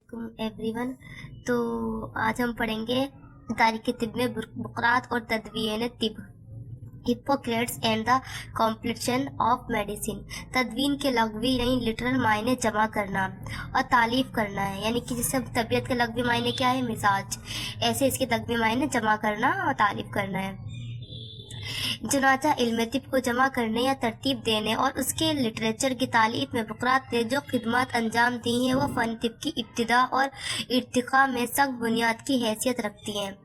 Every one. तो आज हम पढ़ेंगे तारीख़ तिब में बुकरात और तदवीन तिब, Hippocrates and the complication of medicine. तदवीन के लग़वी यानी लिटरल मायने जमा करना और तालीफ करना है, यानी कि जैसे तबीयत के लग़वी मायने क्या है, मिजाज, ऐसे इसके लग़वी मायने जमा करना और तालीफ करना है। चुनाचा इल्म तिब को जमा करने या तरतीब देने और उसके लिटरेचर की तालीफ में बुकरात ने जो खिदमत अंजाम दी हैं वो फ़न तिब की इब्तिदा और इर्तिक़ा में सख्त बुनियाद की हैसियत रखती हैं।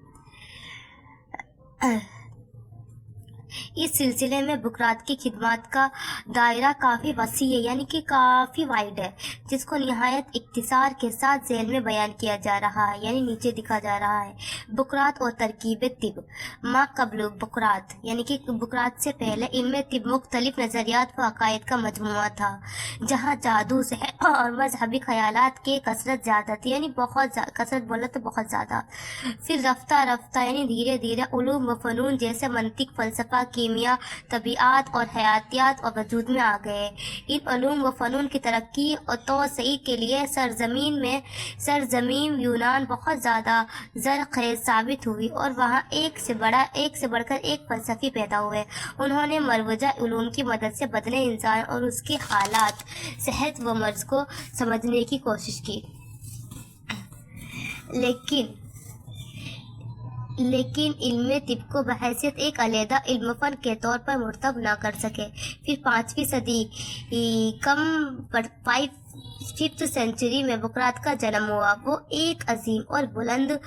इस सिलसिले में बुकरात की खिदमत का दायरा काफ़ी वसी है, यानी कि काफ़ी वाइड है, जिसको निहायत इख्तिसार के साथ ज़ेल में बयान किया जा रहा है, यानी नीचे दिखा जा रहा है। बुकरात और तरकीब तिब। मा कबल बुकरात, यानी कि बुकरात से पहले इल्म तिब मुख्तलिफ नज़रियात व अकायद का मजमुआ था, जहाँ जादू, सहर और मजहबी ख़यालात के कसरत ज़्यादा थी, यानी बहुत कसरत बोला तो बहुत ज़्यादा। फिर रफ्ता रफ्ता यानी धीरे धीरे उलूम व फ़नून जैसे मंतिक, फ़लसफ़ा, कीमिया, तबीआत और हयातियात और वजूद में आ गए। इन उलूम व फ़नून की तरक्की और तोसई के लिए सरज़मीन यूनान बहुत ज़्यादा ज़रख़ेज़ साबित हुई और वहाँ एक से बढ़कर एक फ़लसफ़ी पैदा हुए। उन्होंने मरवजा उलूम की मदद से बदने इंसान और उसके हालात, सेहत व मर्ज़ को समझने की कोशिश की, लेकिन इल्म तिब को बहैसियत एक अलहदा इल्म फ़न के तौर पर मुर्तब न कर सके। फिर 5वीं सदी फिफ्थ सेंचुरी में बुकरात का जन्म हुआ। वो एक अजीम और बुलंद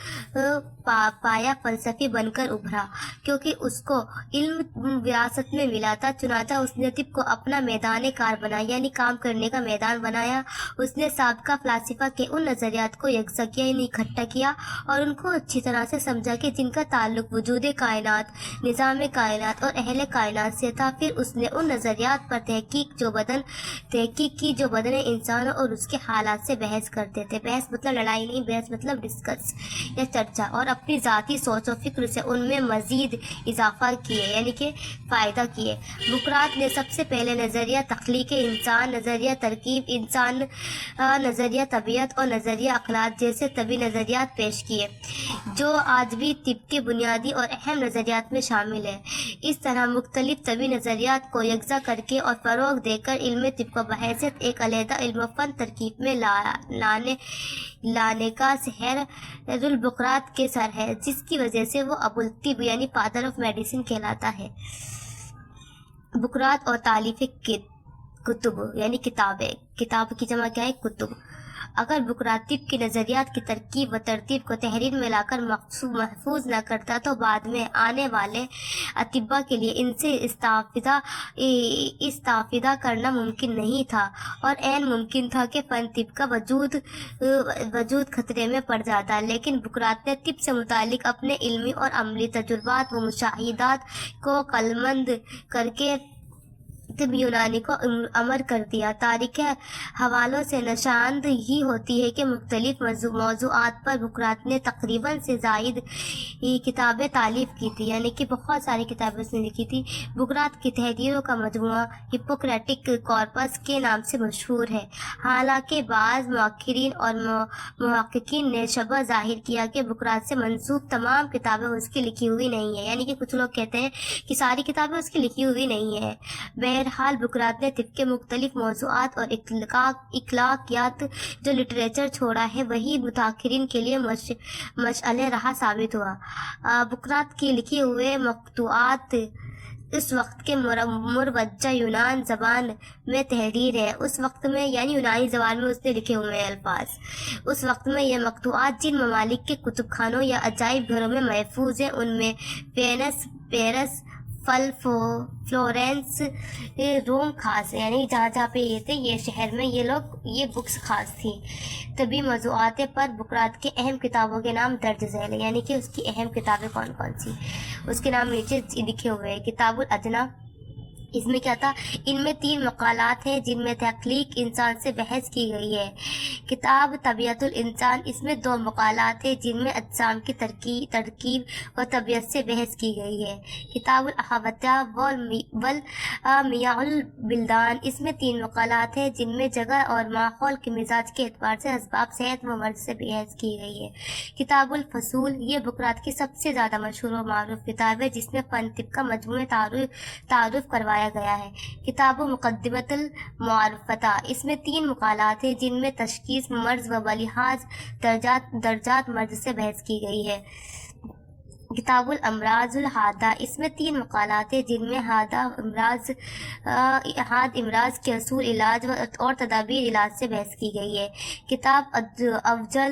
पाया फ़लसफ़ी बनकर उभरा, क्योंकि उसको इल्म विरासत में मिला था। चुनाचा उसने तिब को अपना मैदान कार बनाया, यानी काम करने का मैदान बनाया। उसने साबिक़ा फ़लसफ़ा के उन नज़रियात को यकज़ा किया, यानी इकट्ठा किया और उनको अच्छी तरह से समझा कि जिनका ताल्लुक़ वजूद कायनात, निज़ाम कायनात और अहले कायनात से था। फिर उसने उन नज़रियात पर तहक़ीक़ की जो बदन इंसान और उसके हालात से बहस करते थे। बहस मतलब लड़ाई नहीं, बहस मतलब डिस्कस या चर्चा, और अपनी ज़ाती सोच और फिक्र से उनमें मज़ीद इजाफ़ा किए, यानी कि फ़ायदा किए। बुकरात ने सबसे पहले नज़रिया तख्लीक़ इंसान, नज़रिया तरकीब इंसान, नज़रिया तबीयत और नज़रिया अखलाक जैसे तबी नज़रियात पेश किए, जो आज भी तिब के बुनियादी और अहम नज़रियात में शामिल है। इस तरह मुख्तलिफ तबी नज़रियात को यकज़ा करके और फ़रोग़ देकर इल्म तिब को बहैसियत एक अलहदा इल्म फ़न तरकीब में लाने का सहरुल बुकरात के सर है, जिसकी वजह से वो अबुल तिब यानी फादर ऑफ मेडिसिन कहलाता है। बुकरात और तालीफ़ कुतुब यानी किताबें, किताब की जमा क्या है, कुतुब। अगर बुकरात तिब की नज़रियात की तरकीब व तरतीब को तहरीर में लाकर महफूज न करता तो बाद में आने वाले अतिब्बा के लिए इनसे इस्ताफ़िदा करना मुमकिन नहीं था, और ऐन मुमकिन था कि फ़न तिब का वजूद खतरे में पड़ जाता। लेकिन बुकरात ने तिब से मुतालिक अपने इल्मी और अमली तजुर्बात व मुशाहिदात को कलमंद करके तिब यूनानी को अमर कर दिया। तारीख़ हवालों से निशानद ही होती है कि मुख्तलिफ मौज़ूआत पर बुकरात ने तकरीबन से ज़ायद किताबें तालीफ़ की थी, यानी कि बहुत सारी किताबें उसने लिखी थी। बुकरात की तहरीरों का मजमुआ हिप्पोक्रेटिक कॉर्पस के नाम से मशहूर है। हालांकि बाज़ मुअक्किरीन और मुहक्किकीन ने शबह ज़ाहिर किया कि बुकरात से मंसूब तमाम किताबें उसकी लिखी हुई नहीं है, यानी कि कुछ लोग कहते हैं कि सारी किताबें उसकी लिखी हुई नहीं है। बहरहाल बुकरात ने तिब के मुख्तलिफ मौज़ूआत और इखलाकियात जो लिटरेचर छोड़ा है, वही मुताखिरीन के लिए मशअले राह साबित हुआ। बुकरात की लिखे हुए मक़तूआत उस वक्त के मुरवज्जा यूनान ज़बान में तहरीर है। उस वक्त में यानी यूनानी ज़बान में उसने लिखे हुए हैं अल्फाज। उस वक्त में ये मक़तूआत जिन ममालिक के कुतुब खानों या अजाइब घरों में महफूज हैं, उनमें वेनिस, पेरिस, फ्लोरेंस, रोम खास है, यानी जहाँ पे ये थे, ये शहर में ये बुक्स खास थी। तभी मौज़ूआत पर बुकरात के अहम किताबों के नाम दर्ज झैल है, यानी कि उसकी अहम किताबें कौन कौन सी, उसके नाम नीचे लिखे हुए हैं। किताबुल अदना اس میں کیا تھا، ان میں 3 مقالات ہیں جن میں تخلیق انسان سے بحث کی گئی ہے۔ کتاب طبیعت الانسان، اس میں 2 مقالات ہیں جن میں اجسام کی ترکیب و طبیعت سے بحث کی گئی ہے۔ کتاب الاحاطہ والمیاء البلدان، اس میں 3 مقالات ہیں جن میں جگہ اور ماحول کے مزاج کے اعتبار سے اسباب صحت و مرض سے بحث کی گئی ہے۔ کتاب الفصول، یہ بقراط کی سب سے زیادہ مشہور و معروف کتاب ہے جس میں فن طب کا مجموعی تعارف کروایا گیا ہے۔ کتاب مقدمۃ المعرفۃ، اس میں 3 مقالات ہیں جن میں تشخیص مرض و بلحاظ درجات مرض سے بحث کی گئی ہے۔ کتاب الامراض الحادہ، اس میں 3 مقالات ہیں جن میں حاد امراض کے اصول، علاج اور تدابیر علاج سے بحث کی گئی ہے۔ کتاب اوجاع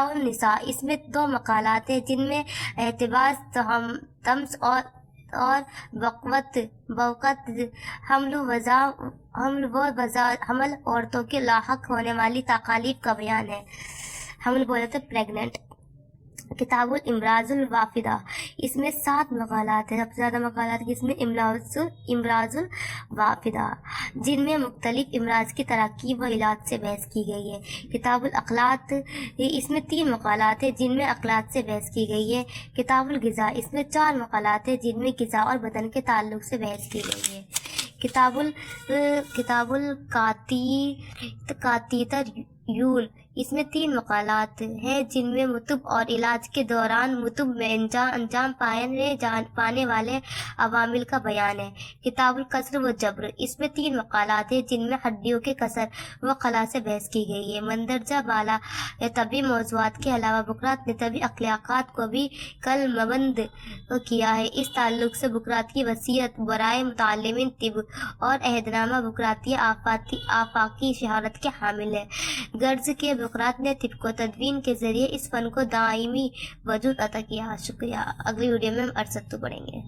النساء، اس میں 2 مقالات ہیں جن میں احتباس، طمس اور بوقت حمل عورتوں کے لاحق ہونے والی تکالیف کا بیان ہے۔ حمل بولے تو پریگننٹ۔ کتاب الامراض الوافدہ، اس میں 7 مقالات ہیں، سب سے زیادہ مقالات اس میں امراض الوافدہ، جن میں مختلف امراض کی تراکیب و علاج سے بحث کی گئی ہے۔ کتاب الاخلاق، اس میں 3 مقالات ہیں جن میں اخلاق سے بحث کی گئی ہے۔ کتاب الغذاء، اس میں 4 مقالات ہیں جن میں غذا اور بدن کے تعلق سے بحث کی گئی ہے۔ کتاب الکاتیتریول، اس میں 3 مقالات ہیں جن میں مطب اور علاج کے دوران مطب میں انجام پانے والے عوامل کا بیان ہے۔ کتاب الکسر و جبر، اس میں 3 مقالات ہیں جن میں ہڈیوں کے کسر و خلا سے بحث کی گئی ہے۔ مندرجہ بالا طبی موضوعات کے علاوہ بقراط نے طبی اخلاقیات کو بھی قلمبند کیا ہے۔ اس تعلق سے بقراط کی وصیت برائے متعلمین طب اور عہدنامہ بقراطیہ آفاقی شہرت کے حامل ہے، غرض کہ بقراط نے طب کو تدوین کے ذریعے اس فن کو دائمی وجود عطا کیا۔ شکریہ۔ اگلی ویڈیو میں ہم ارسطو پڑھیں گے۔